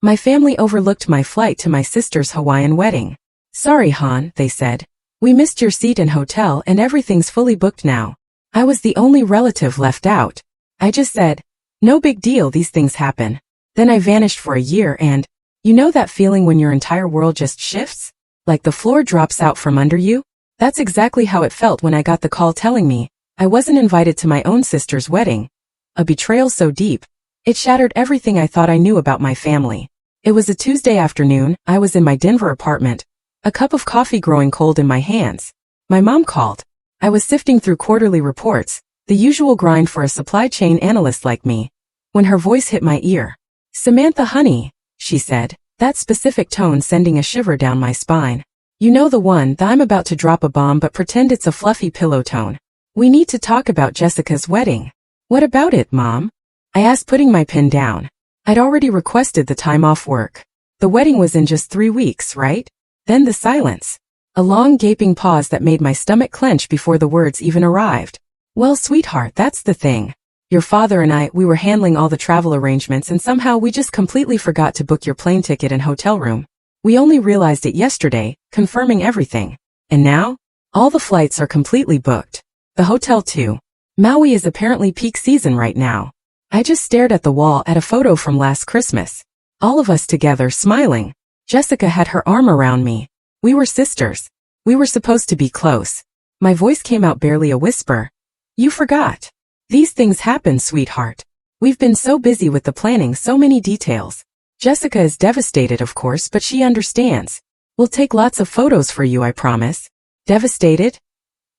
My family overlooked my flight to my sister's Hawaiian wedding. Sorry, Han, they said. We missed your seat and hotel and everything's fully booked now. I was the only relative left out. I just said, no big deal, these things happen. Then I vanished for a year and, you know that feeling when your entire world just shifts? Like the floor drops out from under you? That's exactly how it felt when I got the call telling me I wasn't invited to my own sister's wedding. A betrayal so deep, it shattered everything I thought I knew about my family. It was a Tuesday afternoon, I was in my Denver apartment, a cup of coffee growing cold in my hands. My mom called. I was sifting through quarterly reports, the usual grind for a supply chain analyst like me, when her voice hit my ear. Samantha, honey, she said, that specific tone sending a shiver down my spine. You know the one that I'm about to drop a bomb but pretend it's a fluffy pillow tone. We need to talk about Jessica's wedding. What about it, Mom? I asked, putting my pen down. I'd already requested the time off work. The wedding was in just 3 weeks, right? Then the silence. A long gaping pause that made my stomach clench before the words even arrived. Well, sweetheart, that's the thing. Your father and we were handling all the travel arrangements and somehow we just completely forgot to book your plane ticket and hotel room. We only realized it yesterday, confirming everything. And now? All the flights are completely booked. The hotel too. Maui is apparently peak season right now. I just stared at the wall at a photo from last Christmas. All of us together smiling. Jessica had her arm around me. We were sisters. We were supposed to be close. My voice came out barely a whisper. You forgot. These things happen, sweetheart. We've been so busy with the planning, so many details. Jessica is devastated, of course, but she understands. We'll take lots of photos for you, I promise. Devastated?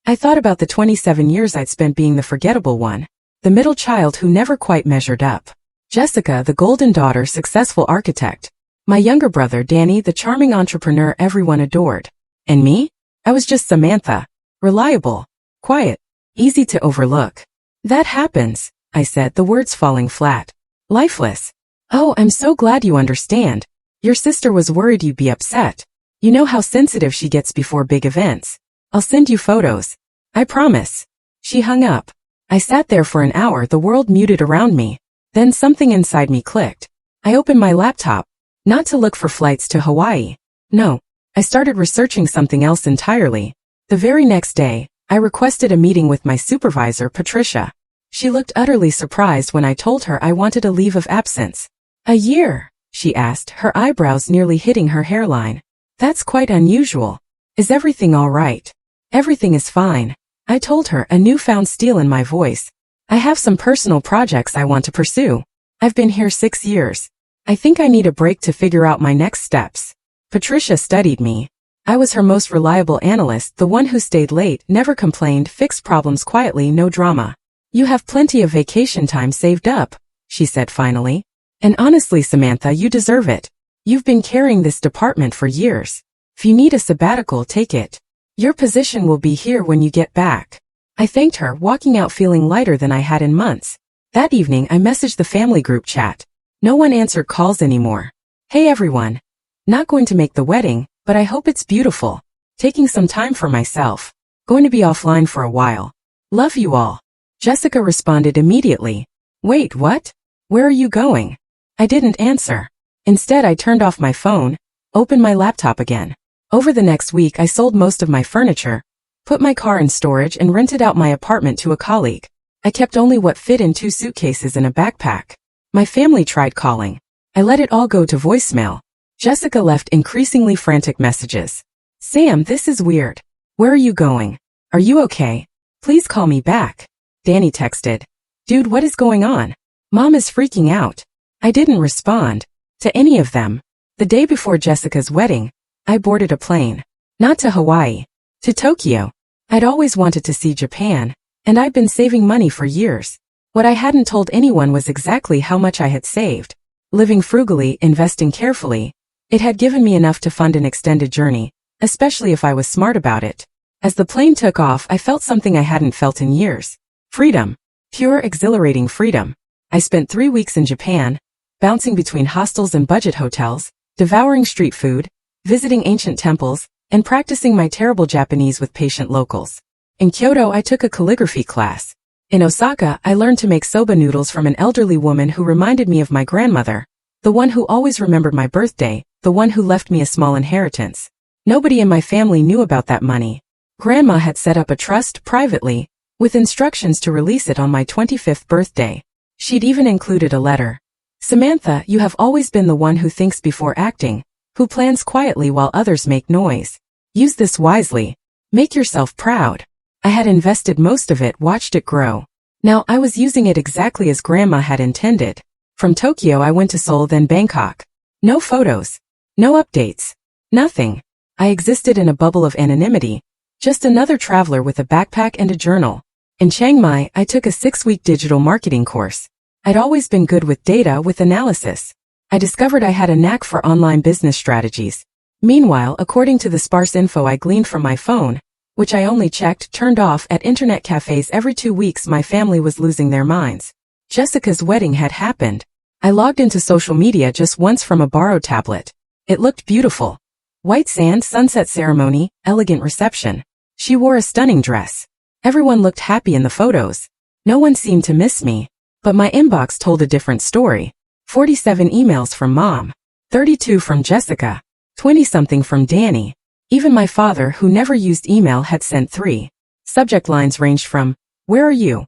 I thought about the 27 years I'd spent being the forgettable one. The middle child who never quite measured up. Jessica, the golden daughter, successful architect. My younger brother, Danny, the charming entrepreneur everyone adored. And me? I was just Samantha. Reliable. Quiet. Easy to overlook. That happens, I said, the words falling flat. Lifeless. Oh, I'm so glad you understand. Your sister was worried you'd be upset. You know how sensitive she gets before big events. I'll send you photos. I promise. She hung up. I sat there for an hour, the world muted around me. Then something inside me clicked. I opened my laptop. Not to look for flights to Hawaii. No. I started researching something else entirely. The very next day, I requested a meeting with my supervisor, Patricia. She looked utterly surprised when I told her I wanted a leave of absence. A year? She asked, her eyebrows nearly hitting her hairline. That's quite unusual. Is everything all right? Everything is fine. I told her, a newfound steel in my voice. I have some personal projects I want to pursue. I've been here 6 years. I think I need a break to figure out my next steps. Patricia studied me. I was her most reliable analyst, the one who stayed late, never complained, fixed problems quietly, no drama. You have plenty of vacation time saved up, she said finally. And honestly, Samantha, you deserve it. You've been carrying this department for years. If you need a sabbatical, take it. Your position will be here when you get back. I thanked her, walking out feeling lighter than I had in months. That evening, I messaged the family group chat. No one answered calls anymore. Hey everyone. Not going to make the wedding, but I hope it's beautiful. Taking some time for myself. Going to be offline for a while. Love you all. Jessica responded immediately. Wait, what? Where are you going? I didn't answer. Instead, I turned off my phone, opened my laptop again. Over the next week, I sold most of my furniture, put my car in storage and rented out my apartment to a colleague. I kept only what fit in 2 suitcases and a backpack. My family tried calling. I let it all go to voicemail. Jessica left increasingly frantic messages. Sam, this is weird. Where are you going? Are you okay? Please call me back. Danny texted. Dude, what is going on? Mom is freaking out. I didn't respond to any of them. The day before Jessica's wedding, I boarded a plane. Not to Hawaii. To Tokyo. I'd always wanted to see Japan, and I'd been saving money for years. What I hadn't told anyone was exactly how much I had saved. Living frugally, investing carefully, it had given me enough to fund an extended journey, especially if I was smart about it. As the plane took off, I felt something I hadn't felt in years. Freedom. Pure, exhilarating freedom. I spent 3 weeks in Japan, bouncing between hostels and budget hotels, devouring street food, visiting ancient temples, and practicing my terrible Japanese with patient locals. In Kyoto, I took a calligraphy class. In Osaka, I learned to make soba noodles from an elderly woman who reminded me of my grandmother. The one who always remembered my birthday, the one who left me a small inheritance. Nobody in my family knew about that money. Grandma had set up a trust privately, with instructions to release it on my 25th birthday. She'd even included a letter. Samantha, you have always been the one who thinks before acting, who plans quietly while others make noise. Use this wisely. Make yourself proud. I had invested most of it, watched it grow. Now I was using it exactly as Grandma had intended. From Tokyo I went to Seoul, then Bangkok. No photos. No updates. Nothing. I existed in a bubble of anonymity, just another traveler with a backpack and a journal. In Chiang Mai, I took a 6-week digital marketing course. I'd always been good with data, with analysis. I discovered I had a knack for online business strategies. Meanwhile, according to the sparse info I gleaned from my phone, which I only checked, turned off at internet cafes every 2 weeks, my family was losing their minds. Jessica's wedding had happened. I logged into social media just once from a borrowed tablet. It looked beautiful. White sand, sunset ceremony, elegant reception. She wore a stunning dress. Everyone looked happy in the photos. No one seemed to miss me. But my inbox told a different story. 47 emails from Mom. 32 from Jessica. 20-something from Danny. Even my father, who never used email, had sent 3. Subject lines ranged from, "Where are you?"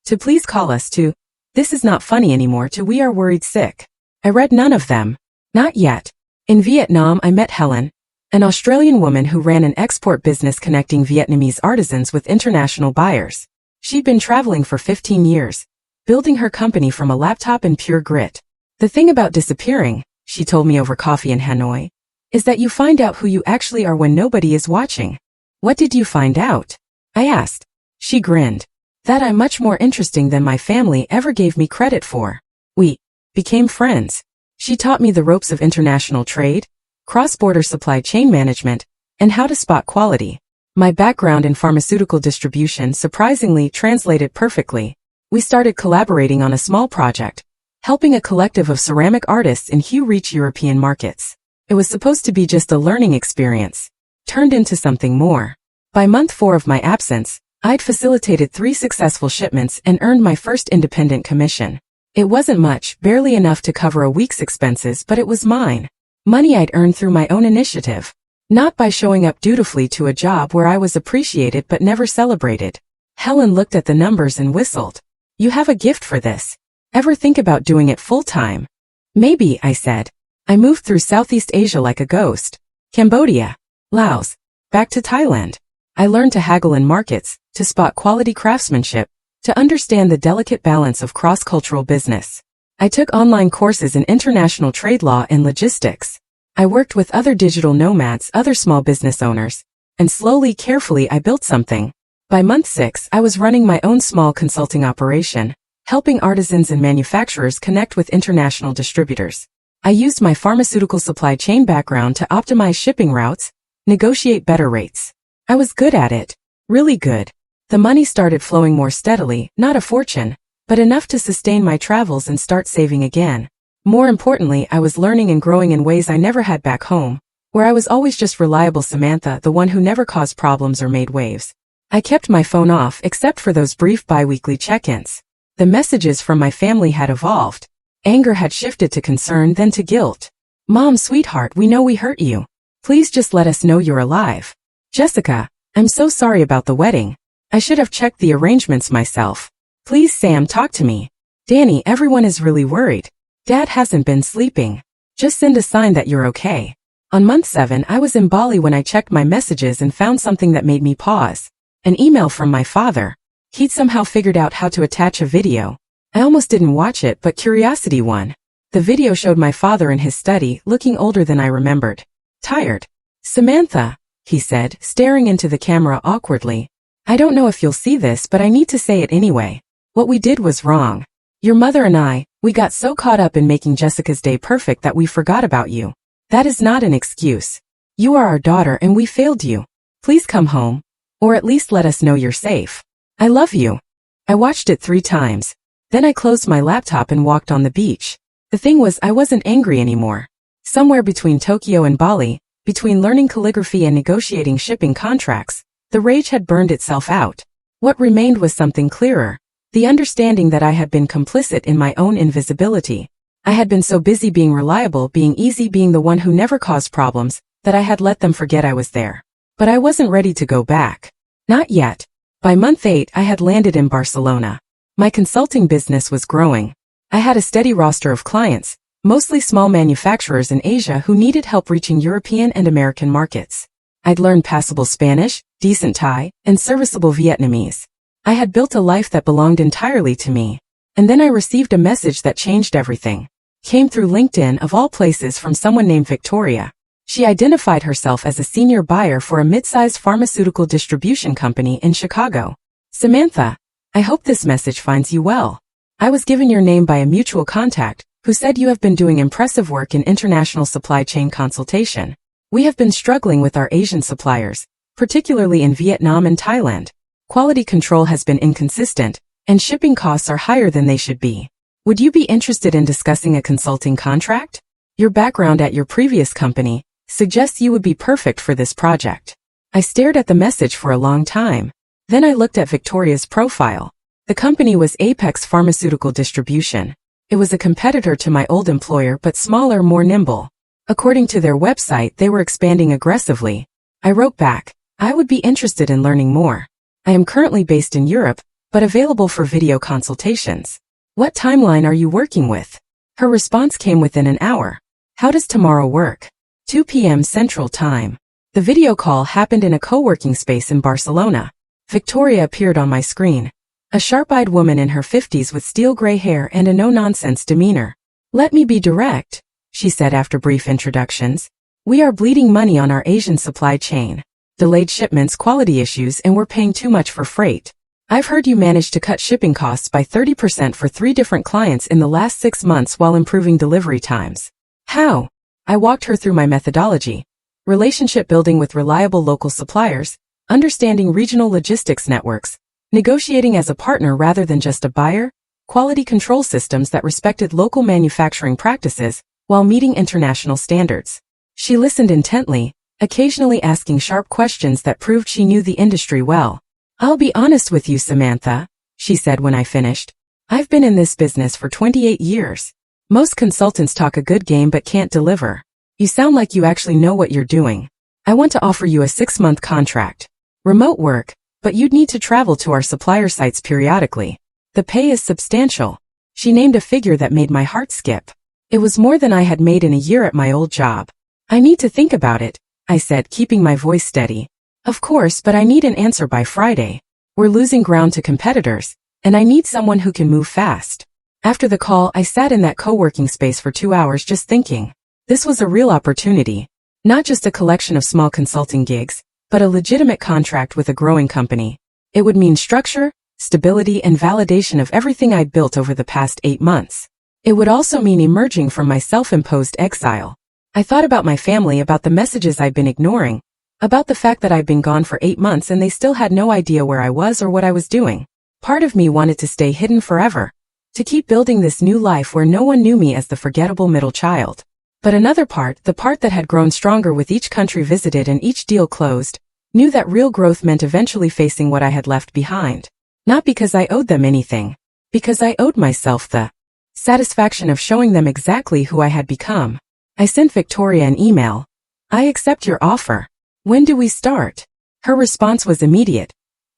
to "Please call us," to "This is not funny anymore," to "We are worried sick." I read none of them. Not yet. In Vietnam I met Helen, an Australian woman who ran an export business connecting Vietnamese artisans with international buyers. She'd been traveling for 15 years, building her company from a laptop and pure grit. The thing about disappearing, she told me over coffee in Hanoi, is that you find out who you actually are when nobody is watching. What did you find out? I asked. She grinned. That I'm much more interesting than my family ever gave me credit for. We became friends. She taught me the ropes of international trade, cross-border supply chain management, and how to spot quality. My background in pharmaceutical distribution surprisingly translated perfectly. We started collaborating on a small project, helping a collective of ceramic artists in Hue reach European markets. It was supposed to be just a learning experience, turned into something more. By month 4 of my absence, I'd facilitated 3 successful shipments and earned my first independent commission. It wasn't much, barely enough to cover a week's expenses, but it was mine. Money I'd earned through my own initiative, not by showing up dutifully to a job where I was appreciated but never celebrated. Helen looked at the numbers and whistled. You have a gift for this. Ever think about doing it full-time? Maybe, I said. I moved through Southeast Asia like a ghost. Cambodia, Laos, back to Thailand. I learned to haggle in markets, to spot quality craftsmanship, to understand the delicate balance of cross-cultural business. I took online courses in international trade law and logistics. I worked with other digital nomads, other small business owners, and slowly, carefully, I built something. By month 6, I was running my own small consulting operation, helping artisans and manufacturers connect with international distributors. I used my pharmaceutical supply chain background to optimize shipping routes, negotiate better rates. I was good at it. Really good. The money started flowing more steadily, not a fortune, but enough to sustain my travels and start saving again. More importantly, I was learning and growing in ways I never had back home, where I was always just reliable Samantha, the one who never caused problems or made waves. I kept my phone off except for those brief bi-weekly check-ins. The messages from my family had evolved. Anger had shifted to concern, then to guilt. Mom, sweetheart, we know we hurt you. Please just let us know you're alive. Jessica, I'm so sorry about the wedding. I should have checked the arrangements myself. Please, Sam, talk to me. Danny, everyone is really worried. Dad hasn't been sleeping. Just send a sign that you're okay. On month 7, I was in Bali when I checked my messages and found something that made me pause. An email from my father. He'd somehow figured out how to attach a video. I almost didn't watch it, but curiosity won. The video showed my father in his study, looking older than I remembered. Tired. Samantha, he said, staring into the camera awkwardly. I don't know if you'll see this, but I need to say it anyway. What we did was wrong. Your mother and I, we got so caught up in making Jessica's day perfect that we forgot about you. That is not an excuse. You are our daughter and we failed you. Please come home. Or at least let us know you're safe. I love you. I watched it 3 times. Then I closed my laptop and walked on the beach. The thing was, I wasn't angry anymore. Somewhere between Tokyo and Bali, between learning calligraphy and negotiating shipping contracts, the rage had burned itself out. What remained was something clearer. The understanding that I had been complicit in my own invisibility. I had been so busy being reliable, being easy, being the one who never caused problems, that I had let them forget I was there. But I wasn't ready to go back. Not yet. By month 8, I had landed in Barcelona. My consulting business was growing. I had a steady roster of clients, mostly small manufacturers in Asia who needed help reaching European and American markets. I'd learned passable Spanish, decent Thai, and serviceable Vietnamese. I had built a life that belonged entirely to me. And then I received a message that changed everything. Came through LinkedIn of all places from someone named Victoria. She identified herself as a senior buyer for a mid-sized pharmaceutical distribution company in Chicago. Samantha, I hope this message finds you well. I was given your name by a mutual contact who said you have been doing impressive work in international supply chain consultation. We have been struggling with our Asian suppliers, particularly in Vietnam and Thailand. Quality control has been inconsistent, and shipping costs are higher than they should be. Would you be interested in discussing a consulting contract? Your background at your previous company suggests you would be perfect for this project. I stared at the message for a long time. Then I looked at Victoria's profile. The company was Apex Pharmaceutical Distribution. It was a competitor to my old employer but smaller, more nimble. According to their website, they were expanding aggressively. I wrote back, I would be interested in learning more. I am currently based in Europe, but available for video consultations. What timeline are you working with? Her response came within an hour. How does tomorrow work? 2 p.m. Central Time. The video call happened in a co-working space in Barcelona. Victoria appeared on my screen. A sharp-eyed woman in her 50s with steel gray hair and a no-nonsense demeanor. Let me be direct, she said after brief introductions. We are bleeding money on our Asian supply chain. Delayed shipments, quality issues, and we're paying too much for freight. I've heard you managed to cut shipping costs by 30% for 3 different clients in the last 6 months while improving delivery times. How? I walked her through my methodology. Relationship building with reliable local suppliers, understanding regional logistics networks, negotiating as a partner rather than just a buyer, quality control systems that respected local manufacturing practices while meeting international standards. She listened intently, occasionally asking sharp questions that proved she knew the industry well. I'll be honest with you, Samantha, she said when I finished. I've been in this business for 28 years. Most consultants talk a good game but can't deliver. You sound like you actually know what you're doing. I want to offer you a 6-month contract. Remote work, but you'd need to travel to our supplier sites periodically. The pay is substantial. She named a figure that made my heart skip. It was more than I had made in a year at my old job. I need to think about it, I said, keeping my voice steady. Of course, but I need an answer by Friday. We're losing ground to competitors, and I need someone who can move fast. After the call, I sat in that co-working space for 2 hours just thinking. This was a real opportunity. Not just a collection of small consulting gigs, but a legitimate contract with a growing company. It would mean structure, stability, and validation of everything I'd built over the past 8 months. It would also mean emerging from my self-imposed exile. I thought about my family, about the messages I'd been ignoring, about the fact that I'd been gone for 8 months and they still had no idea where I was or what I was doing. Part of me wanted to stay hidden forever, to keep building this new life where no one knew me as the forgettable middle child. But another part, the part that had grown stronger with each country visited and each deal closed, knew that real growth meant eventually facing what I had left behind. Not because I owed them anything, because I owed myself the satisfaction of showing them exactly who I had become. I sent Victoria an email. I accept your offer. When do we start? Her response was immediate.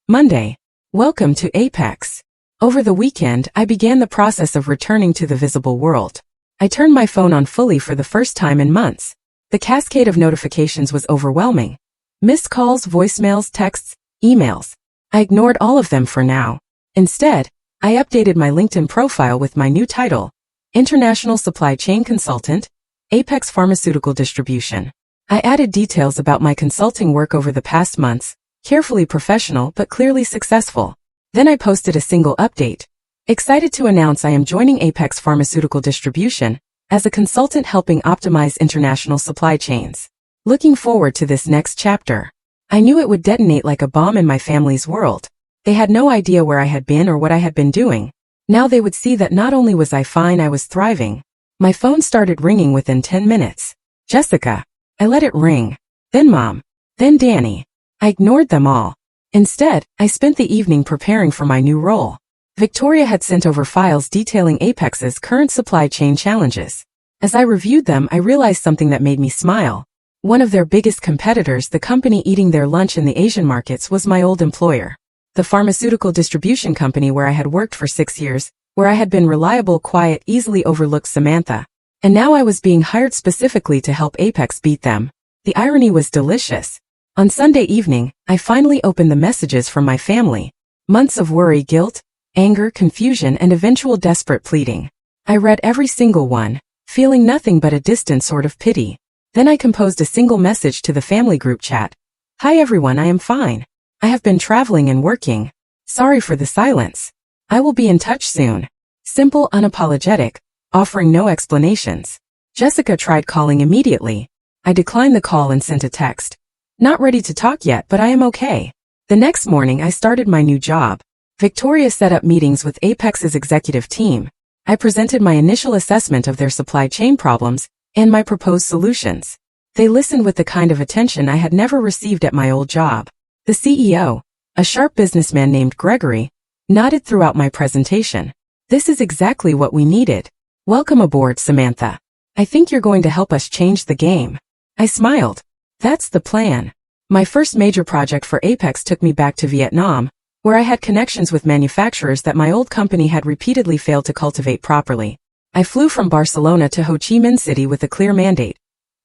Monday. Welcome to Apex. Over the weekend, I began the process of returning to the visible world. I turned my phone on fully for the first time in months. The cascade of notifications was overwhelming. Missed calls, voicemails, texts, emails. I ignored all of them for now. Instead, I updated my LinkedIn profile with my new title, International Supply Chain Consultant, Apex Pharmaceutical Distribution. I added details about my consulting work over the past months, carefully professional but clearly successful. Then I posted a single update. Excited to announce I am joining Apex Pharmaceutical Distribution as a consultant helping optimize international supply chains. Looking forward to this next chapter. I knew it would detonate like a bomb in my family's world. They had no idea where I had been or what I had been doing. Now they would see that not only was I fine, I was thriving. My phone started ringing within 10 minutes. Jessica. I let it ring. Then Mom. Then Danny. I ignored them all. Instead, I spent the evening preparing for my new role. Victoria had sent over files detailing Apex's current supply chain challenges. As I reviewed them, I realized something that made me smile. One of their biggest competitors, the company eating their lunch in the Asian markets, was my old employer. The pharmaceutical distribution company where I had worked for 6 years, where I had been reliable, quiet, easily overlooked Samantha. And now I was being hired specifically to help Apex beat them. The irony was delicious. On Sunday evening, I finally opened the messages from my family. Months of worry, guilt, anger, confusion, and eventual desperate pleading. I read every single one, feeling nothing but a distant sort of pity. Then I composed a single message to the family group chat. Hi everyone, I am fine. I have been traveling and working. Sorry for the silence. I will be in touch soon. Simple, unapologetic, offering no explanations. Jessica tried calling immediately. I declined the call and sent a text. Not ready to talk yet, but I am okay. The next morning I started my new job. Victoria set up meetings with Apex's executive team. I presented my initial assessment of their supply chain problems and my proposed solutions. They listened with the kind of attention I had never received at my old job. The CEO, a sharp businessman named Gregory, nodded throughout my presentation. This is exactly what we needed. Welcome aboard, Samantha. I think you're going to help us change the game. I smiled. That's the plan. My first major project for Apex took me back to Vietnam, where I had connections with manufacturers that my old company had repeatedly failed to cultivate properly. I flew from Barcelona to Ho Chi Minh City with a clear mandate.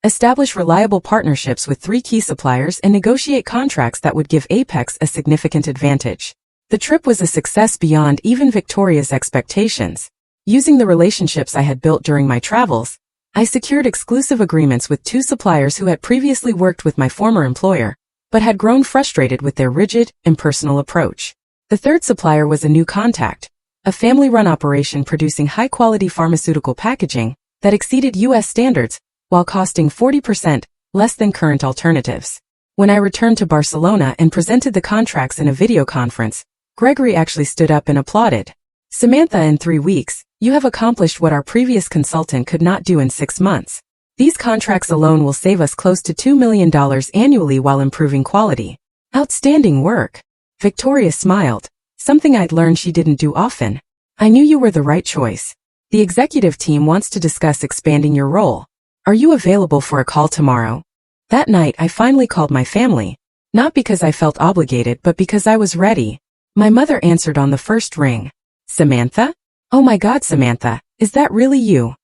Establish reliable partnerships with 3 key suppliers and negotiate contracts that would give Apex a significant advantage. The trip was a success beyond even Victoria's expectations. Using the relationships I had built during my travels, I secured exclusive agreements with 2 suppliers who had previously worked with my former employer, but had grown frustrated with their rigid, impersonal approach. The third supplier was a new contact, a family-run operation producing high-quality pharmaceutical packaging that exceeded U.S. standards while costing 40% less than current alternatives. When I returned to Barcelona and presented the contracts in a video conference, Gregory actually stood up and applauded. Samantha, in 3 weeks, you have accomplished what our previous consultant could not do in 6 months. These contracts alone will save us close to $2 million annually while improving quality. Outstanding work. Victoria smiled, something I'd learned she didn't do often. I knew you were the right choice. The executive team wants to discuss expanding your role. Are you available for a call tomorrow? That night I finally called my family, not because I felt obligated but because I was ready. My mother answered on the first ring. Samantha? Oh my God, Samantha, is that really you?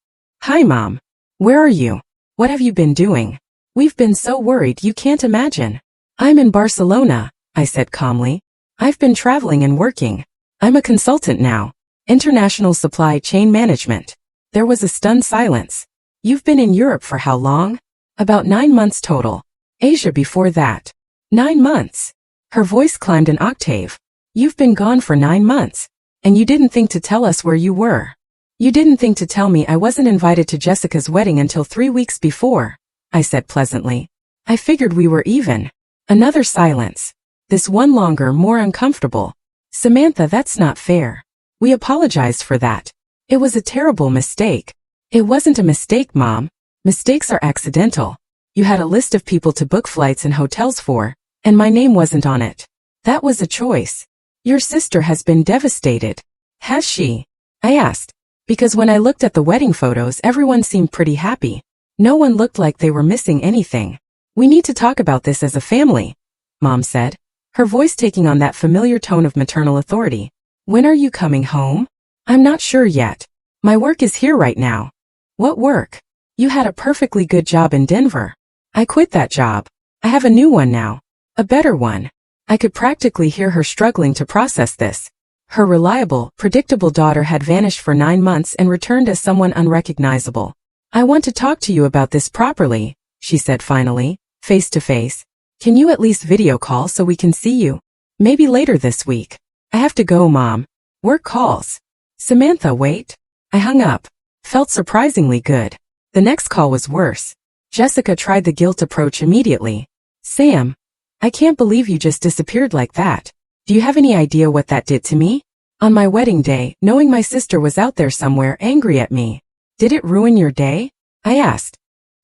Hi Mom. Where are you? What have you been doing? We've been so worried you can't imagine. I'm in Barcelona, I said calmly. I've been traveling and working. I'm a consultant now. International Supply Chain Management. There was a stunned silence. You've been in Europe for how long? About 9 months total. Asia before that. 9 months. Her voice climbed an octave. You've been gone for 9 months. And you didn't think to tell us where you were. You didn't think to tell me I wasn't invited to Jessica's wedding until 3 weeks before, I said pleasantly. I figured we were even. Another silence. This one longer, more uncomfortable. Samantha, that's not fair. We apologized for that. It was a terrible mistake. It wasn't a mistake, Mom. Mistakes are accidental. You had a list of people to book flights and hotels for, and my name wasn't on it. That was a choice. Your sister has been devastated. Has she? I asked. Because when I looked at the wedding photos, everyone seemed pretty happy. No one looked like they were missing anything. We need to talk about this as a family, Mom said, her voice taking on that familiar tone of maternal authority. When are you coming home? I'm not sure yet. My work is here right now. What work? You had a perfectly good job in Denver. I quit that job. I have a new one now. A better one. I could practically hear her struggling to process this. Her reliable, predictable daughter had vanished for 9 months and returned as someone unrecognizable. I want to talk to you about this properly, she said finally, face to face. Can you at least video call so we can see you? Maybe later this week. I have to go, Mom. Work calls. Samantha, wait. I hung up. Felt surprisingly good. The next call was worse. Jessica tried the guilt approach immediately. Sam, I can't believe you just disappeared like that. Do you have any idea what that did to me? On my wedding day, knowing my sister was out there somewhere angry at me. Did it ruin your day? I asked.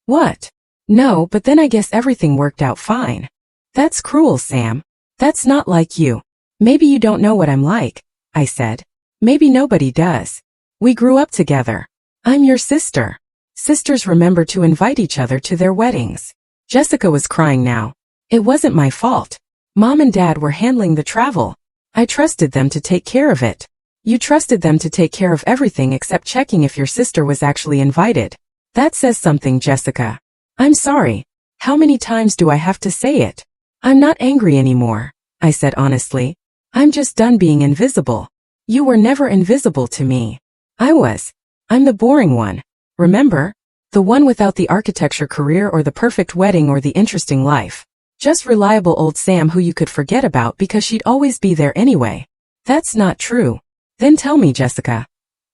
What? No, but then I guess everything worked out fine. That's cruel, Sam. That's not like you. Maybe you don't know what I'm like, I said. Maybe nobody does. We grew up together. I'm your sister. Sisters remember to invite each other to their weddings. Jessica was crying now. It wasn't my fault. Mom and Dad were handling the travel. I trusted them to take care of it. You trusted them to take care of everything except checking if your sister was actually invited. That says something, Jessica. I'm sorry. How many times do I have to say it? I'm not angry anymore, I said honestly. I'm just done being invisible. You were never invisible to me. I was. I'm the boring one. Remember? The one without the architecture career or the perfect wedding or the interesting life. Just reliable old Sam who you could forget about because she'd always be there anyway. That's not true. Then tell me, Jessica.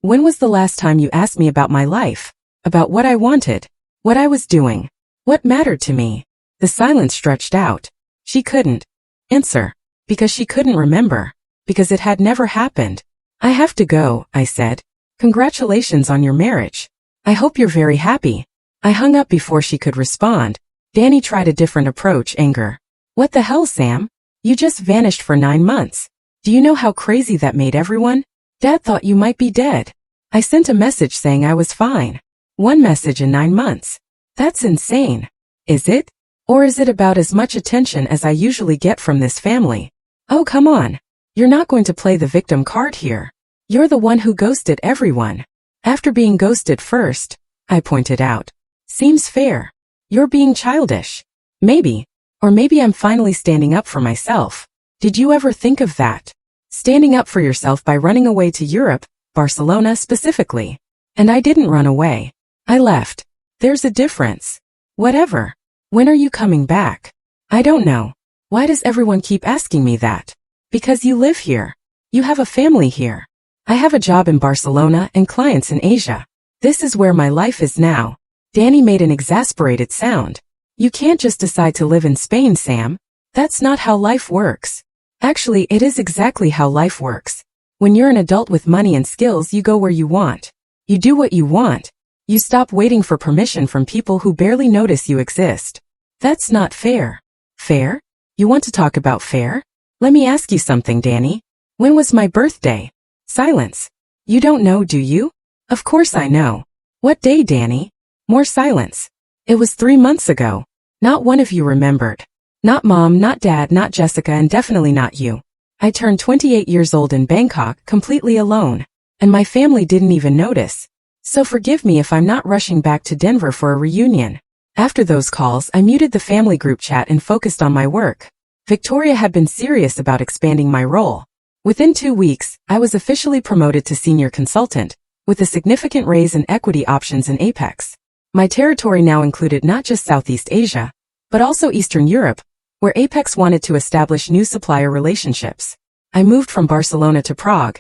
When was the last time you asked me about my life? About what I wanted? What I was doing? What mattered to me? The silence stretched out. She couldn't answer. Because she couldn't remember. Because it had never happened. I have to go, I said. Congratulations on your marriage. I hope you're very happy. I hung up before she could respond. Danny tried a different approach, anger. What the hell, Sam? You just vanished for 9 months. Do you know how crazy that made everyone? Dad thought you might be dead. I sent a message saying I was fine. 1 message in 9 months. That's insane. Is it? Or is it about as much attention as I usually get from this family? Oh, come on. You're not going to play the victim card here. You're the one who ghosted everyone. After being ghosted first, I pointed out. Seems fair. You're being childish. Maybe. Or maybe I'm finally standing up for myself. Did you ever think of that? Standing up for yourself by running away to Europe, Barcelona specifically. And I didn't run away. I left. There's a difference. Whatever. When are you coming back? I don't know. Why does everyone keep asking me that? Because you live here. You have a family here. I have a job in Barcelona and clients in Asia. This is where my life is now. Danny made an exasperated sound. You can't just decide to live in Spain, Sam. That's not how life works. Actually, it is exactly how life works. When you're an adult with money and skills, you go where you want. You do what you want. You stop waiting for permission from people who barely notice you exist. That's not fair. Fair? You want to talk about fair? Let me ask you something, Danny. When was my birthday? Silence. You don't know, do you? Of course I know. What day, Danny? More silence. It was 3 months ago. Not one of you remembered. Not Mom, not Dad, not Jessica, and definitely not you. I turned 28 years old in Bangkok, completely alone. And my family didn't even notice. So forgive me if I'm not rushing back to Denver for a reunion. After those calls, I muted the family group chat and focused on my work. Victoria had been serious about expanding my role. Within 2 weeks, I was officially promoted to senior consultant, with a significant raise in equity options in Apex. My territory now included not just Southeast Asia, but also Eastern Europe, where Apex wanted to establish new supplier relationships. I moved from Barcelona to Prague,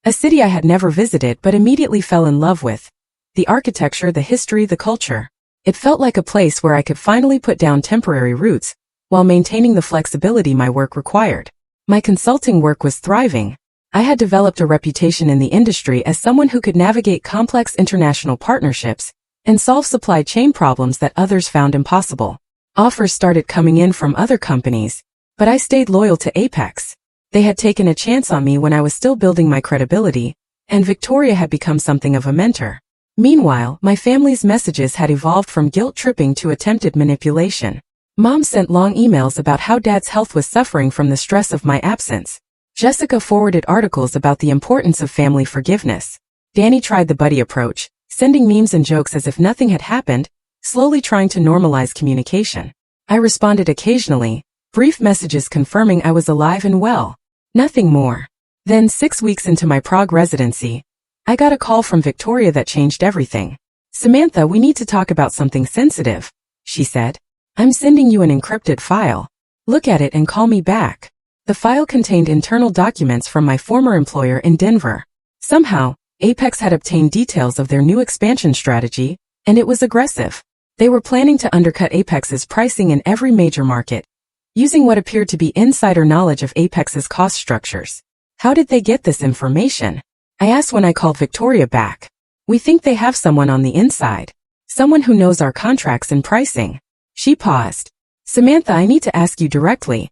a city I had never visited but immediately fell in love with. The architecture, the history, the culture. It felt like a place where I could finally put down temporary roots, while maintaining the flexibility my work required. My consulting work was thriving. I had developed a reputation in the industry as someone who could navigate complex international partnerships and solve supply chain problems that others found impossible. Offers started coming in from other companies, but I stayed loyal to Apex. They had taken a chance on me when I was still building my credibility, and Victoria had become something of a mentor. Meanwhile, my family's messages had evolved from guilt-tripping to attempted manipulation. Mom sent long emails about how Dad's health was suffering from the stress of my absence. Jessica forwarded articles about the importance of family forgiveness. Danny tried the buddy approach, sending memes and jokes as if nothing had happened, slowly trying to normalize communication. I responded occasionally, brief messages confirming I was alive and well. Nothing more. Then 6 weeks into my Prague residency, I got a call from Victoria that changed everything. Samantha, we need to talk about something sensitive, she said. I'm sending you an encrypted file. Look at it and call me back. The file contained internal documents from my former employer in Denver. Somehow, Apex had obtained details of their new expansion strategy, and it was aggressive. They were planning to undercut Apex's pricing in every major market, using what appeared to be insider knowledge of Apex's cost structures. How did they get this information? I asked when I called Victoria back. We think they have someone on the inside. Someone who knows our contracts and pricing. She paused. Samantha, I need to ask you directly.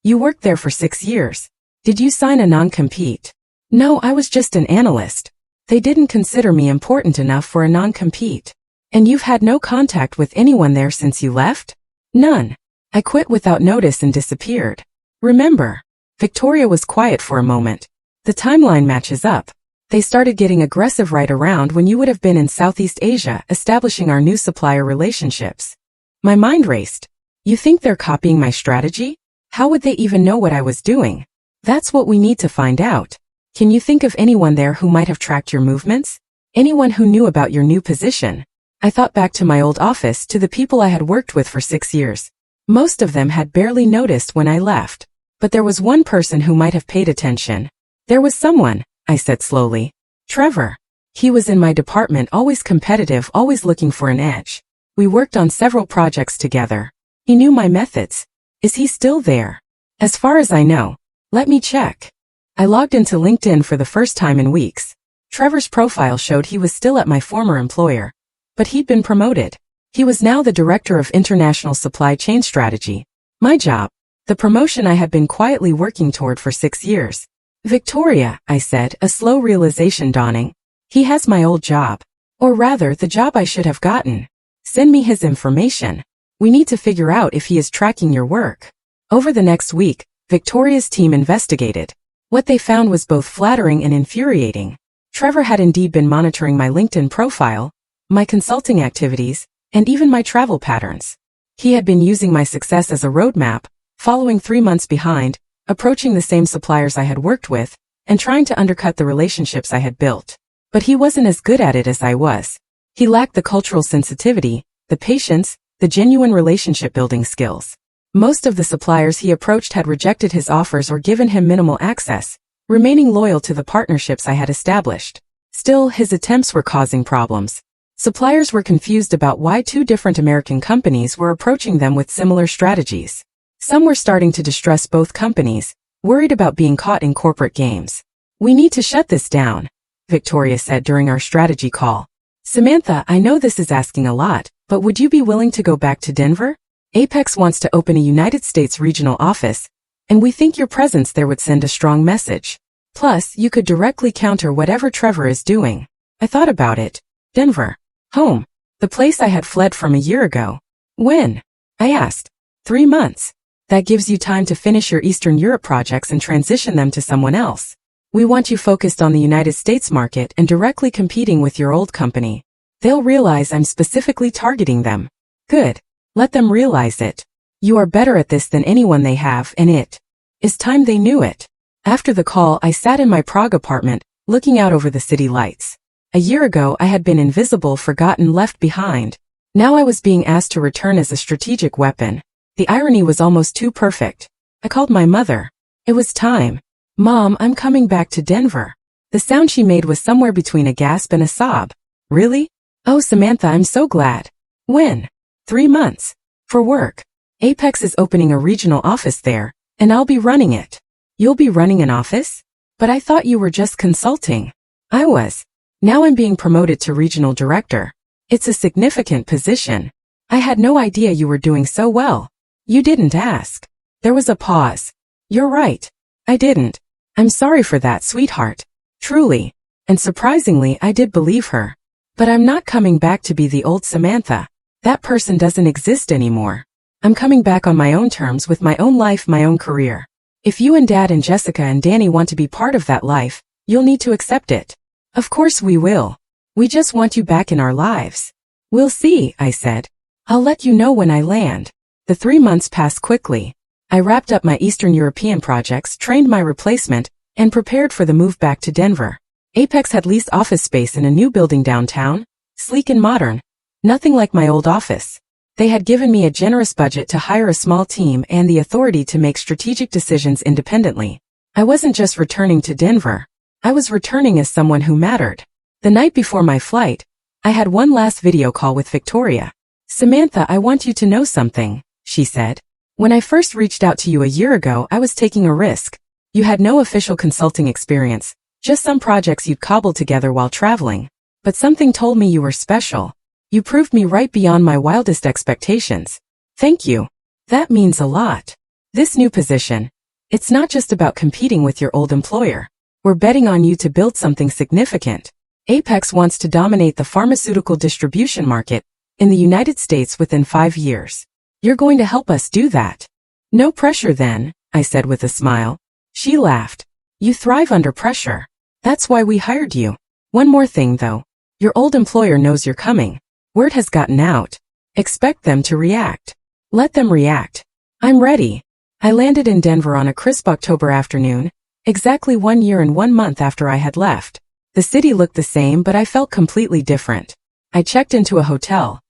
You worked there for 6 years. Did you sign a non-compete? No, I was just an analyst. They didn't consider me important enough for a non-compete. And you've had no contact with anyone there since you left? None. I quit without notice and disappeared. Remember? Victoria was quiet for a moment. The timeline matches up. They started getting aggressive right around when you would have been in Southeast Asia establishing our new supplier relationships. My mind raced. You think they're copying my strategy? How would they even know what I was doing? That's what we need to find out. Can you think of anyone there who might have tracked your movements? Anyone who knew about your new position? I thought back to my old office, to the people I had worked with for 6 years. Most of them had barely noticed when I left. But there was one person who might have paid attention. There was someone, I said slowly. Trevor. He was in my department, always competitive, always looking for an edge. We worked on several projects together. He knew my methods. Is he still there? As far as I know. Let me check. I logged into LinkedIn for the first time in weeks. Trevor's profile showed he was still at my former employer. But he'd been promoted. He was now the director of international supply chain strategy. My job. The promotion I had been quietly working toward for 6 years. Victoria, I said, a slow realization dawning. He has my old job. Or rather, the job I should have gotten. Send me his information. We need to figure out if he is tracking your work. Over the next week, Victoria's team investigated. What they found was both flattering and infuriating. Trevor had indeed been monitoring my LinkedIn profile, my consulting activities, and even my travel patterns. He had been using my success as a roadmap, following 3 months behind, approaching the same suppliers I had worked with, and trying to undercut the relationships I had built. But he wasn't as good at it as I was. He lacked the cultural sensitivity, the patience, the genuine relationship-building skills. Most of the suppliers he approached had rejected his offers or given him minimal access, remaining loyal to the partnerships I had established. Still, his attempts were causing problems. Suppliers were confused about why 2 different American companies were approaching them with similar strategies. Some were starting to distrust both companies, worried about being caught in corporate games. We need to shut this down, Victoria said during our strategy call. Samantha, I know this is asking a lot, but would you be willing to go back to Denver? Apex wants to open a United States regional office, and we think your presence there would send a strong message. Plus, you could directly counter whatever Trevor is doing. I thought about it. Denver. Home. The place I had fled from a year ago. When? I asked. 3 months. That gives you time to finish your Eastern Europe projects and transition them to someone else. We want you focused on the United States market and directly competing with your old company. They'll realize I'm specifically targeting them. Good. Let them realize it. You are better at this than anyone they have, and it is time they knew it. After the call, I sat in my Prague apartment, looking out over the city lights. A year ago, I had been invisible, forgotten, left behind. Now I was being asked to return as a strategic weapon. The irony was almost too perfect. I called my mother. It was time. Mom, I'm coming back to Denver. The sound she made was somewhere between a gasp and a sob. Really? Oh, Samantha, I'm so glad. When? 3 months. For work. Apex is opening a regional office there, and I'll be running it. You'll be running an office? But I thought you were just consulting. I was. Now I'm being promoted to regional director. It's a significant position. I had no idea you were doing so well. You didn't ask. There was a pause. You're right. I didn't. I'm sorry for that, sweetheart. Truly. And surprisingly, I did believe her. But I'm not coming back to be the old Samantha. That person doesn't exist anymore. I'm coming back on my own terms with my own life, my own career. If you and Dad and Jessica and Danny want to be part of that life, you'll need to accept it. Of course we will. We just want you back in our lives. We'll see, I said. I'll let you know when I land. The 3 months passed quickly. I wrapped up my Eastern European projects, trained my replacement, and prepared for the move back to Denver. Apex had leased office space in a new building downtown, sleek and modern. Nothing like my old office. They had given me a generous budget to hire a small team and the authority to make strategic decisions independently. I wasn't just returning to Denver. I was returning as someone who mattered. The night before my flight, I had one last video call with Victoria. Samantha, I want you to know something, she said. When I first reached out to you a year ago, I was taking a risk. You had no official consulting experience, just some projects you'd cobbled together while traveling. But something told me you were special. You proved me right beyond my wildest expectations. Thank you. That means a lot. This new position, it's not just about competing with your old employer. We're betting on you to build something significant. Apex wants to dominate the pharmaceutical distribution market in the United States within 5 years. You're going to help us do that. No pressure then, I said with a smile. She laughed. You thrive under pressure. That's why we hired you. One more thing though. Your old employer knows you're coming. Word has gotten out. Expect them to react. Let them react. I'm ready. I landed in Denver on a crisp October afternoon, exactly 1 year and 1 month after I had left. The city looked the same, but I felt completely different. I checked into a hotel.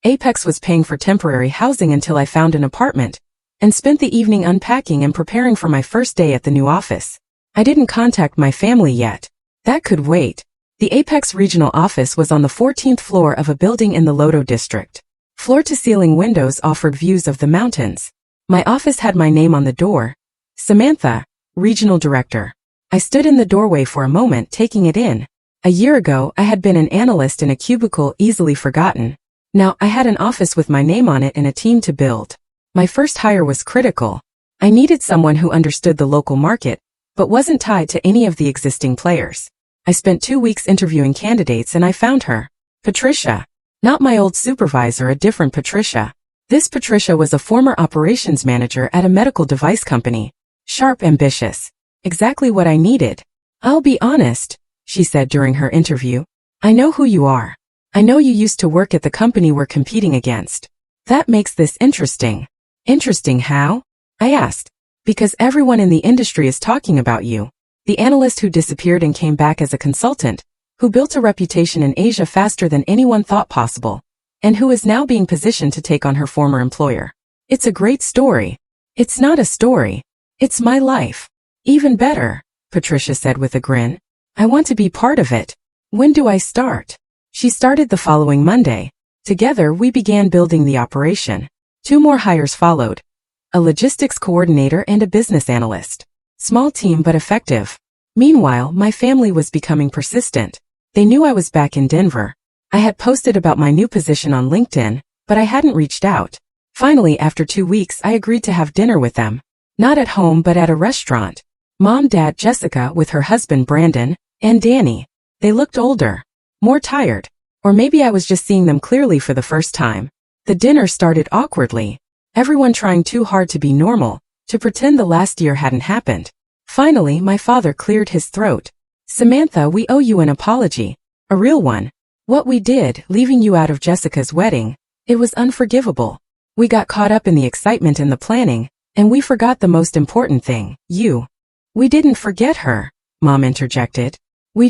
Apex was paying for temporary housing until I found an apartment, and spent the evening unpacking and preparing for my first day at the new office. I didn't contact my family yet. That could wait. The Apex regional office was on the 14th floor of a building in the Lodo district. Floor-to-ceiling windows offered views of the mountains. My office had my name on the door. Samantha, Regional Director. I stood in the doorway for a moment, taking it in. A year ago, I had been an analyst in a cubicle, easily forgotten. Now, I had an office with my name on it and a team to build. My first hire was critical. I needed someone who understood the local market, but wasn't tied to any of the existing players. I spent 2 weeks interviewing candidates and I found her. Patricia. Not my old supervisor, a different Patricia. This Patricia was a former operations manager at a medical device company. Sharp, ambitious. Exactly what I needed. I'll be honest, she said during her interview. I know who you are. I know you used to work at the company we're competing against. That makes this interesting. Interesting how? I asked. Because everyone in the industry is talking about you. The analyst who disappeared and came back as a consultant, who built a reputation in Asia faster than anyone thought possible, and who is now being positioned to take on her former employer. It's a great story. It's not a story. It's my life. Even better, Patricia said with a grin. I want to be part of it. When do I start? She started the following Monday. Together we began building the operation. 2 more hires followed. A logistics coordinator and a business analyst. Small team but effective. Meanwhile, my family was becoming persistent. They knew I was back in Denver. I had posted about my new position on LinkedIn, but I hadn't reached out. Finally, after 2 weeks, I agreed to have dinner with them. Not at home, but at a restaurant. Mom, Dad, Jessica with her husband Brandon, and Danny. They looked older. More tired. Or maybe I was just seeing them clearly for the first time. The dinner started awkwardly. Everyone trying too hard to be normal, to pretend the last year hadn't happened. Finally, my father cleared his throat. Samantha, we owe you an apology. A real one. What we did, leaving you out of Jessica's wedding, it was unforgivable. We got caught up in the excitement and the planning, and we forgot the most important thing, you. We didn't forget her, Mom interjected. We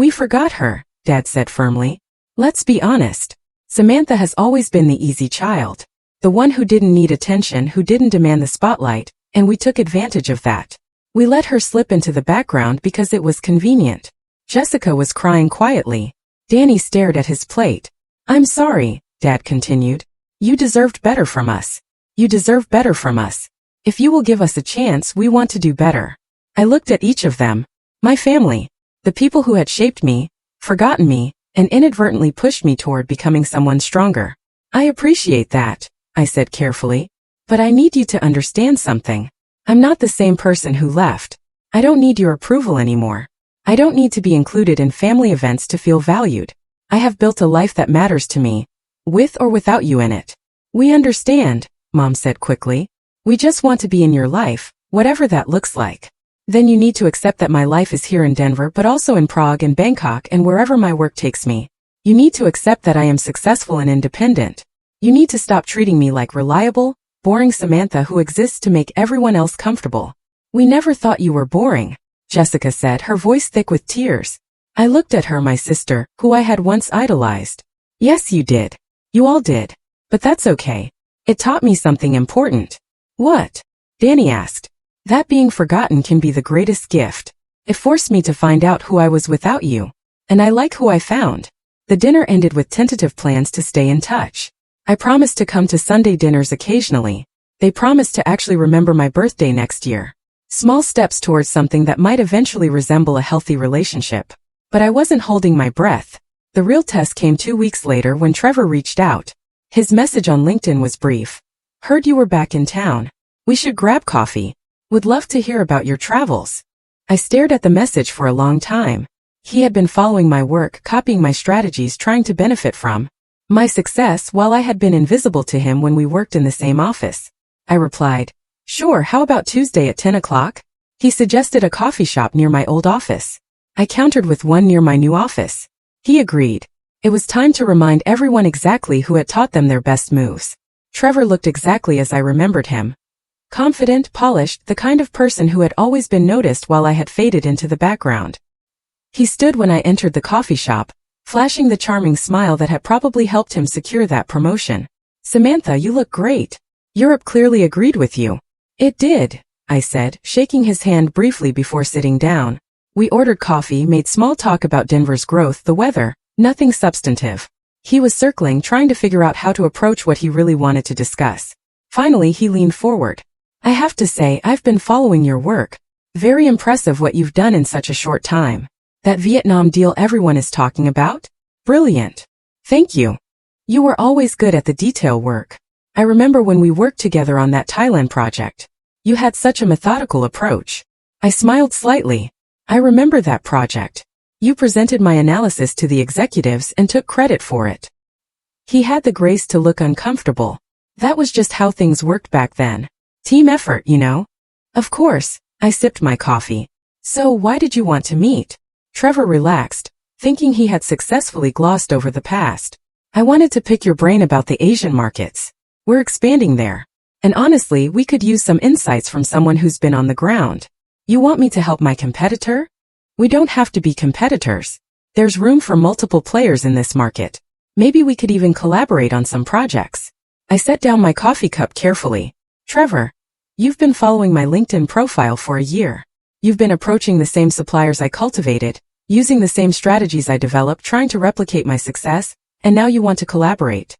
forgot her, Dad said firmly. Let's be honest. Samantha has always been the easy child. The one who didn't need attention, who didn't demand the spotlight, and we took advantage of that. We let her slip into the background because it was convenient. Jessica was crying quietly. Danny stared at his plate. I'm sorry, Dad continued. You deserved better from us. You deserve better from us. If you will give us a chance, we want to do better. I looked at each of them. My family. The people who had shaped me, forgotten me, and inadvertently pushed me toward becoming someone stronger. I appreciate that, I said carefully. But I need you to understand something. I'm not the same person who left. I don't need your approval anymore. I don't need to be included in family events to feel valued. I have built a life that matters to me, with or without you in it. We understand, Mom said quickly. We just want to be in your life, whatever that looks like. Then you need to accept that my life is here in Denver but also in Prague and Bangkok and wherever my work takes me. You need to accept that I am successful and independent. You need to stop treating me like reliable, boring Samantha who exists to make everyone else comfortable. We never thought you were boring, Jessica said, her voice thick with tears. I looked at her, my sister, who I had once idolized. Yes, you did. You all did. But that's okay. It taught me something important. What? Danny asked. That being forgotten can be the greatest gift. It forced me to find out who I was without you. And I like who I found. The dinner ended with tentative plans to stay in touch. I promised to come to Sunday dinners occasionally. They promised to actually remember my birthday next year. Small steps towards something that might eventually resemble a healthy relationship. But I wasn't holding my breath. The real test came 2 weeks later when Trevor reached out. His message on LinkedIn was brief. Heard you were back in town. We should grab coffee. Would love to hear about your travels. I stared at the message for a long time. He had been following my work, copying my strategies, trying to benefit from my success while I had been invisible to him when we worked in the same office. I replied, "Sure, how about Tuesday at 10 o'clock? He suggested a coffee shop near my old office. I countered with one near my new office. He agreed. It was time to remind everyone exactly who had taught them their best moves. Trevor looked exactly as I remembered him. Confident, polished, the kind of person who had always been noticed while I had faded into the background. He stood when I entered the coffee shop, flashing the charming smile that had probably helped him secure that promotion. "Samantha, you look great. Europe clearly agreed with you." "It did," I said, shaking his hand briefly before sitting down. We ordered coffee, made small talk about Denver's growth, the weather, nothing substantive. He was circling, trying to figure out how to approach what he really wanted to discuss. Finally, he leaned forward. "I have to say, I've been following your work. Very impressive what you've done in such a short time. That Vietnam deal everyone is talking about? Brilliant. Thank you. You were always good at the detail work. I remember when we worked together on that Thailand project. You had such a methodical approach." I smiled slightly. "I remember that project. You presented my analysis to the executives and took credit for it." He had the grace to look uncomfortable. That was just how things worked back then. Team effort, you know. "Of course." I sipped my coffee. "So why did you want to meet?" Trevor relaxed, thinking he had successfully glossed over the past. "I wanted to pick your brain about the Asian markets. We're expanding there. And honestly, we could use some insights from someone who's been on the ground." "You want me to help my competitor?" "We don't have to be competitors. There's room for multiple players in this market. Maybe we could even collaborate on some projects." I set down my coffee cup carefully. "Trevor, you've been following my LinkedIn profile for a year. You've been approaching the same suppliers I cultivated, using the same strategies I developed, trying to replicate my success, and now you want to collaborate."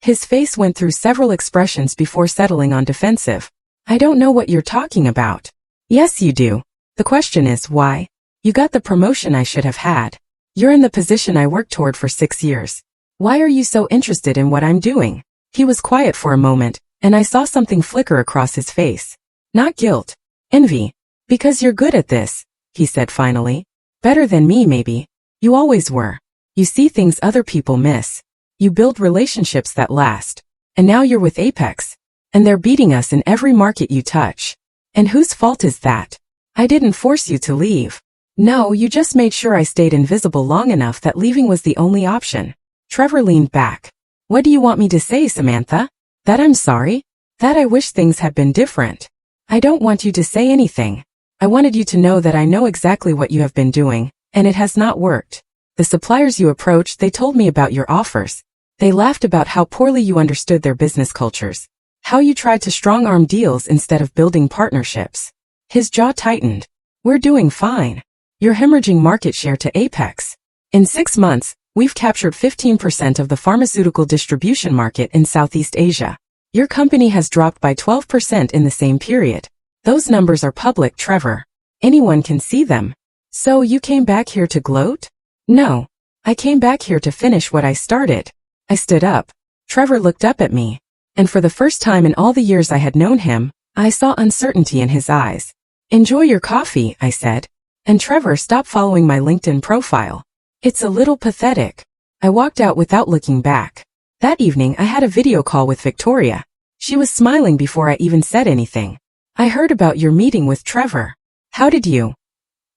His face went through several expressions before settling on defensive. "I don't know what you're talking about." "Yes, you do. The question is, why? You got the promotion I should have had. You're in the position I worked toward for 6 years. Why are you so interested in what I'm doing?" He was quiet for a moment, and I saw something flicker across his face. "Not guilt. Envy. Because you're good at this," he said finally. "Better than me, maybe. You always were. You see things other people miss. You build relationships that last. And now you're with Apex. And they're beating us in every market you touch. And whose fault is that? I didn't force you to leave. No, you just made sure I stayed invisible long enough that leaving was the only option." Trevor leaned back. "What do you want me to say, Samantha? That I'm sorry? That I wish things had been different?" "I don't want you to say anything. I wanted you to know that I know exactly what you have been doing, and it has not worked. The suppliers you approached, they told me about your offers. They laughed about how poorly you understood their business cultures, how you tried to strong-arm deals instead of building partnerships." His jaw tightened. "We're doing fine. You're hemorrhaging market share to Apex. In 6 months, we've captured 15% of the pharmaceutical distribution market in Southeast Asia. Your company has dropped by 12% in the same period. Those numbers are public, Trevor. Anyone can see them. So you came back here to gloat?" "No. I came back here to finish what I started." I stood up. Trevor looked up at me. And for the first time in all the years I had known him, I saw uncertainty in his eyes. "Enjoy your coffee," I said. And Trevor stopped following my LinkedIn profile. "It's a little pathetic." I walked out without looking back. That evening I had a video call with Victoria. She was smiling before I even said anything. "I heard about your meeting with Trevor. How did you?"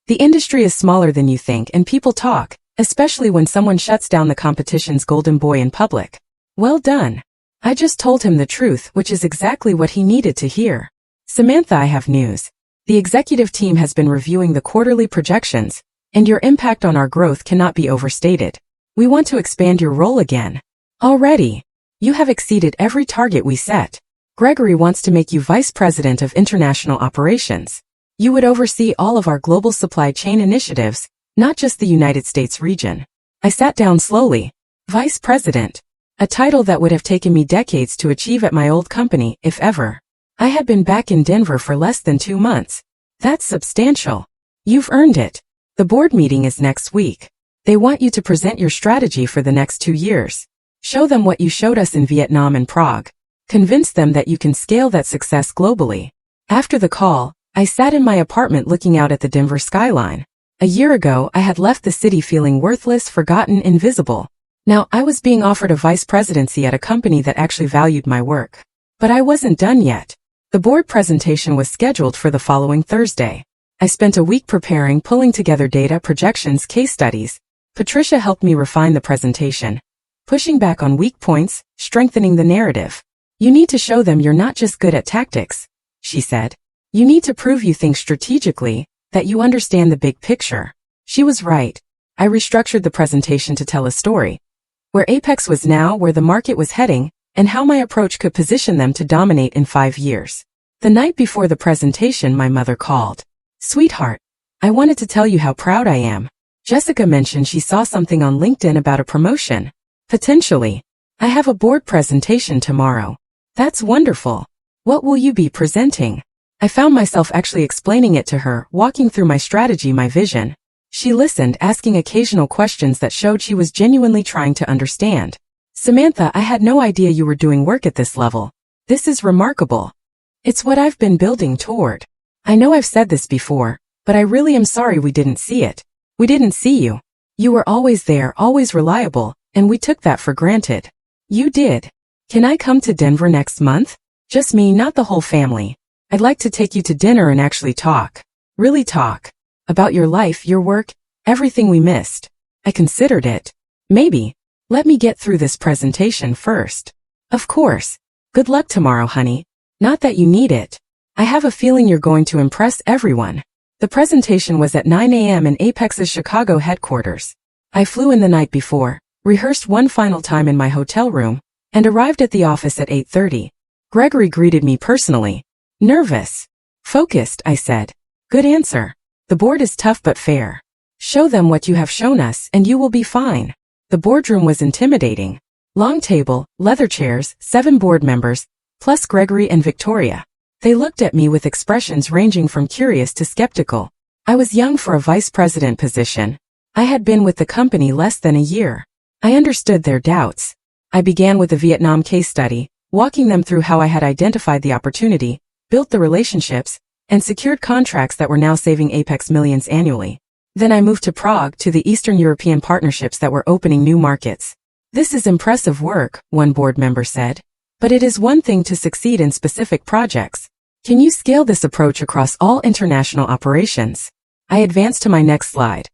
The industry is smaller than you think and people talk, especially when someone shuts down the competition's golden boy in public. "Well done." I just told him the truth, which is exactly what he needed to hear. "Samantha, I have news. The executive team has been reviewing the quarterly projections, and your impact on our growth cannot be overstated. We want to expand your role again." "Already? You have exceeded every target we set. Gregory wants to make you Vice President of International Operations. You would oversee all of our global supply chain initiatives, not just the United States region." I sat down slowly. Vice President. A title that would have taken me decades to achieve at my old company, if ever. I had been back in Denver for less than 2 months. That's substantial. You've earned it. The board meeting is next week. They want you to present your strategy for the next 2 years. Show them what you showed us in Vietnam and Prague. Convince them that you can scale that success globally. After the call, I sat in my apartment looking out at the Denver skyline. A year ago, I had left the city feeling worthless, forgotten, invisible. Now, I was being offered a vice presidency at a company that actually valued my work. But I wasn't done yet. The board presentation was scheduled for the following Thursday. I spent a week preparing, pulling together data, projections, case studies. Patricia helped me refine the presentation, pushing back on weak points, strengthening the narrative. You need to show them you're not just good at tactics, she said. You need to prove you think strategically, that you understand the big picture. She was right. I restructured the presentation to tell a story. Where Apex was now, where the market was heading, and how my approach could position them to dominate in 5 years. The night before the presentation, my mother called. Sweetheart, I wanted to tell you how proud I am. Jessica mentioned she saw something on LinkedIn about a promotion. Potentially. I have a board presentation tomorrow. That's wonderful. What will you be presenting? I found myself actually explaining it to her, walking through my strategy, my vision. She listened, asking occasional questions that showed she was genuinely trying to understand. Samantha, I had no idea you were doing work at this level. This is remarkable. It's what I've been building toward. I know I've said this before, but I really am sorry we didn't see it. We didn't see you. You were always there, always reliable, and we took that for granted. You did. Can I come to Denver next month? Just me, not the whole family. I'd like to take you to dinner and actually talk. Really talk. About your life, your work, everything we missed. I considered it. Maybe. Let me get through this presentation first. Of course. Good luck tomorrow, honey. Not that you need it. I have a feeling you're going to impress everyone. The presentation was at 9 a.m. in Apex's Chicago headquarters. I flew in the night before, rehearsed one final time in my hotel room, and arrived at the office at 8:30. Gregory greeted me personally. Nervous. Focused, I said. Good answer. The board is tough but fair. Show them what you have shown us and you will be fine. The boardroom was intimidating. Long table, leather chairs, 7 board members, plus Gregory and Victoria. They looked at me with expressions ranging from curious to skeptical. I was young for a vice president position. I had been with the company less than a year. I understood their doubts. I began with the Vietnam case study, walking them through how I had identified the opportunity, built the relationships, and secured contracts that were now saving Apex millions annually. Then I moved to Prague, to the Eastern European partnerships that were opening new markets. This is impressive work, one board member said. But it is one thing to succeed in specific projects. Can you scale this approach across all international operations? I advanced to my next slide.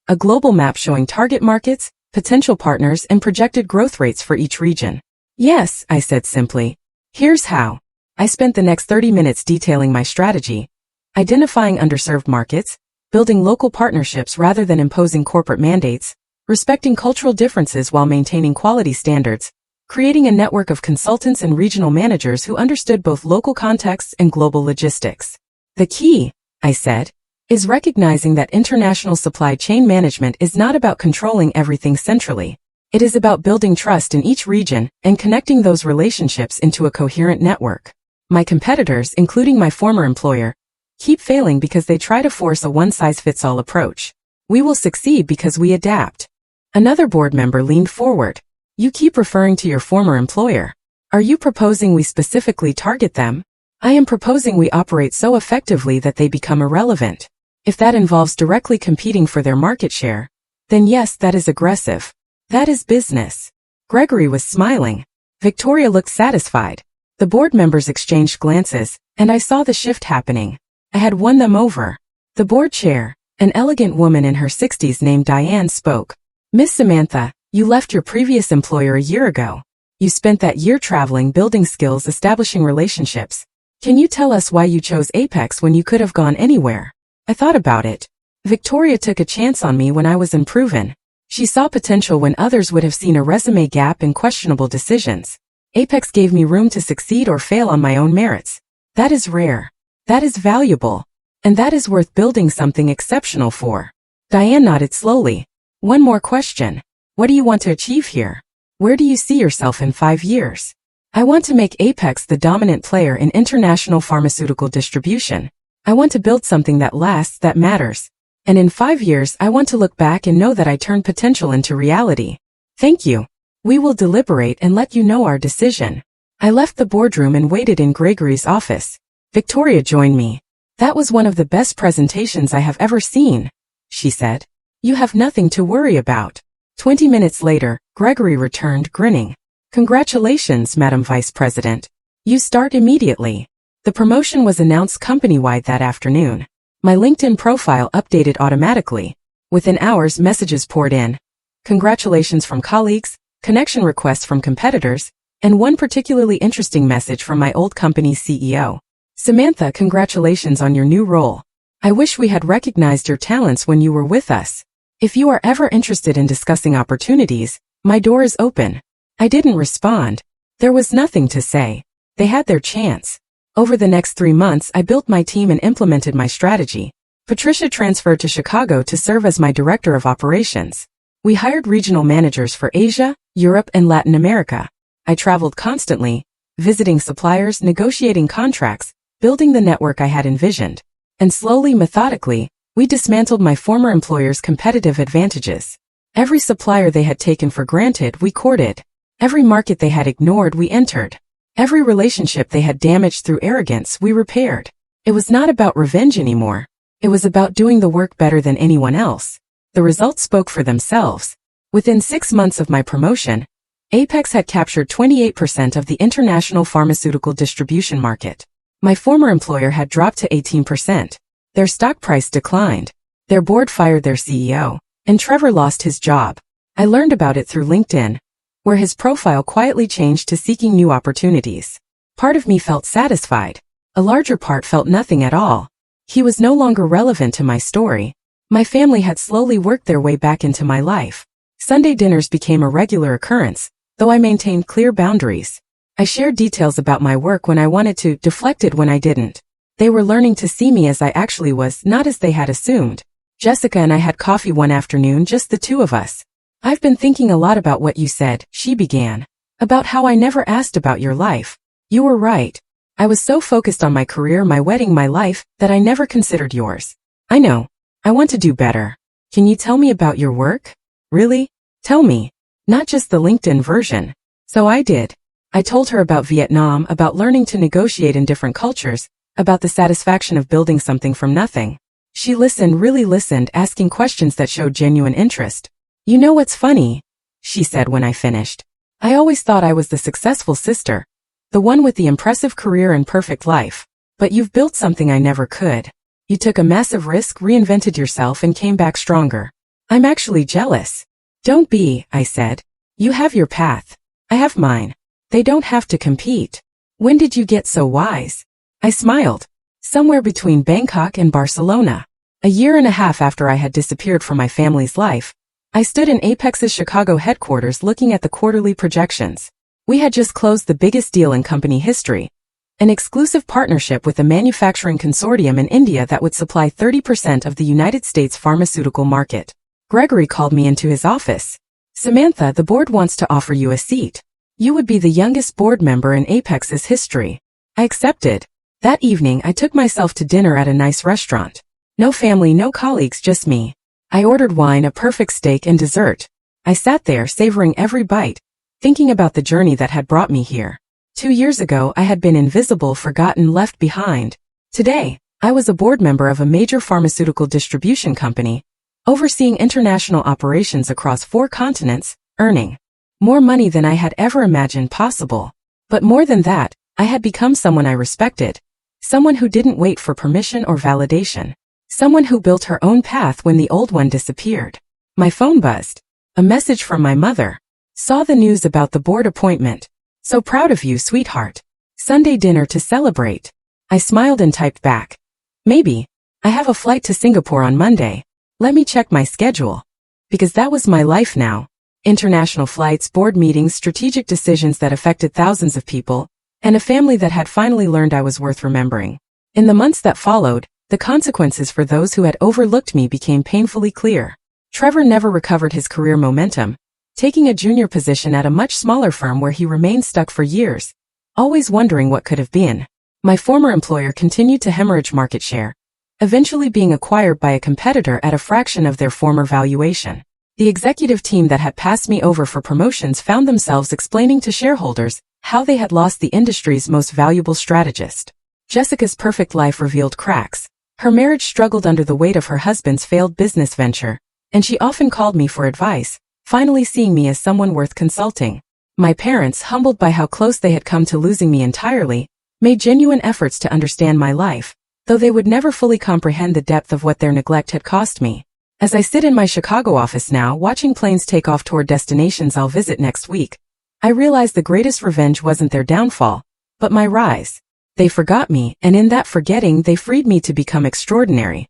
A global map showing target markets, potential partners, and projected growth rates for each region. Yes, I said simply. Here's how. I spent the next 30 minutes detailing my strategy, identifying underserved markets, building local partnerships rather than imposing corporate mandates, respecting cultural differences while maintaining quality standards, creating a network of consultants and regional managers who understood both local contexts and global logistics. The key, I said, is recognizing that international supply chain management is not about controlling everything centrally. It is about building trust in each region and connecting those relationships into a coherent network. My competitors, including my former employer, keep failing because they try to force a one-size-fits-all approach. We will succeed because we adapt. Another board member leaned forward. You keep referring to your former employer. Are you proposing we specifically target them? I am proposing we operate so effectively that they become irrelevant. If that involves directly competing for their market share, then yes, that is aggressive. That is business. Gregory was smiling. Victoria looked satisfied. The board members exchanged glances, and I saw the shift happening. I had won them over. The board chair, an elegant woman in her 60s named Diane, spoke. Miss Samantha, you left your previous employer a year ago. You spent that year traveling, building skills, establishing relationships. Can you tell us why you chose Apex when you could have gone anywhere? I thought about it. Victoria took a chance on me when I was unproven. She saw potential when others would have seen a resume gap and questionable decisions. Apex gave me room to succeed or fail on my own merits. That is rare. That is valuable. And that is worth building something exceptional for. Diane nodded slowly. One more question. What do you want to achieve here? Where do you see yourself in 5 years? I want to make Apex the dominant player in international pharmaceutical distribution. I want to build something that lasts, that matters. And in 5 years, I want to look back and know that I turned potential into reality. Thank you. We will deliberate and let you know our decision. I left the boardroom and waited in Gregory's office. Victoria joined me. That was one of the best presentations I have ever seen, she said. You have nothing to worry about. 20 minutes later, Gregory returned, grinning. Congratulations, Madam Vice President. You start immediately. The promotion was announced company-wide that afternoon. My LinkedIn profile updated automatically. Within hours, messages poured in. Congratulations from colleagues, connection requests from competitors, and one particularly interesting message from my old company's CEO. Samantha, congratulations on your new role. I wish we had recognized your talents when you were with us. If you are ever interested in discussing opportunities, my door is open. I didn't respond. There was nothing to say. They had their chance. Over the next 3 months, I built my team and implemented my strategy. Patricia transferred to Chicago to serve as my director of operations. We hired regional managers for Asia, Europe, and Latin America. I traveled constantly, visiting suppliers, negotiating contracts, building the network I had envisioned. And slowly, methodically, we dismantled my former employer's competitive advantages. Every supplier they had taken for granted, we courted. Every market they had ignored, we entered. Every relationship they had damaged through arrogance, we repaired. It was not about revenge anymore. It was about doing the work better than anyone else. The results spoke for themselves. Within 6 months of my promotion, Apex had captured 28% of the international pharmaceutical distribution market. My former employer had dropped to 18%. Their stock price declined. Their board fired their CEO, and Trevor lost his job. I learned about it through LinkedIn, where his profile quietly changed to seeking new opportunities. Part of me felt satisfied. A larger part felt nothing at all. He was no longer relevant to my story. My family had slowly worked their way back into my life. Sunday dinners became a regular occurrence, though I maintained clear boundaries. I shared details about my work when I wanted to, deflected when I didn't. They were learning to see me as I actually was, not as they had assumed. Jessica and I had coffee one afternoon, just the two of us. I've been thinking a lot about what you said, she began. About how I never asked about your life. You were right. I was so focused on my career, my wedding, my life, that I never considered yours. I know. I want to do better. Can you tell me about your work? Really? Tell me. Not just the LinkedIn version. So I did. I told her about Vietnam, about learning to negotiate in different cultures, about the satisfaction of building something from nothing. She listened, really listened, asking questions that showed genuine interest. You know what's funny? She said when I finished. I always thought I was the successful sister, the one with the impressive career and perfect life. But you've built something I never could. You took a massive risk, reinvented yourself, and came back stronger. I'm actually jealous. Don't be, I said. You have your path. I have mine. They don't have to compete. When did you get so wise? I smiled. Somewhere between Bangkok and Barcelona. A year and a half after I had disappeared from my family's life, I stood in Apex's Chicago headquarters looking at the quarterly projections. We had just closed the biggest deal in company history, an exclusive partnership with a manufacturing consortium in India that would supply 30% of the United States pharmaceutical market. Gregory called me into his office. Samantha, the board wants to offer you a seat. You would be the youngest board member in Apex's history. I accepted. That evening, I took myself to dinner at a nice restaurant. No family, no colleagues, just me. I ordered wine, a perfect steak, and dessert. I sat there, savoring every bite, thinking about the journey that had brought me here. 2 years ago, I had been invisible, forgotten, left behind. Today, I was a board member of a major pharmaceutical distribution company, overseeing international operations across 4 continents, earning more money than I had ever imagined possible. But more than that, I had become someone I respected. Someone who didn't wait for permission or validation. Someone who built her own path when the old one disappeared. My phone buzzed. A message from my mother. Saw the news about the board appointment. So proud of you, sweetheart. Sunday dinner to celebrate. I smiled and typed back. Maybe. I have a flight to Singapore on Monday. Let me check my schedule. Because that was my life now. International flights, board meetings, strategic decisions that affected thousands of people, and a family that had finally learned I was worth remembering. In the months that followed, the consequences for those who had overlooked me became painfully clear. Trevor never recovered his career momentum, taking a junior position at a much smaller firm where he remained stuck for years, always wondering what could have been. My former employer continued to hemorrhage market share, eventually being acquired by a competitor at a fraction of their former valuation. The executive team that had passed me over for promotions found themselves explaining to shareholders how they had lost the industry's most valuable strategist. Jessica's perfect life revealed cracks. Her marriage struggled under the weight of her husband's failed business venture, and she often called me for advice, finally seeing me as someone worth consulting. My parents, humbled by how close they had come to losing me entirely, made genuine efforts to understand my life, though they would never fully comprehend the depth of what their neglect had cost me. As I sit in my Chicago office now, watching planes take off toward destinations I'll visit next week, I realize the greatest revenge wasn't their downfall, but my rise. They forgot me, and in that forgetting they freed me to become extraordinary.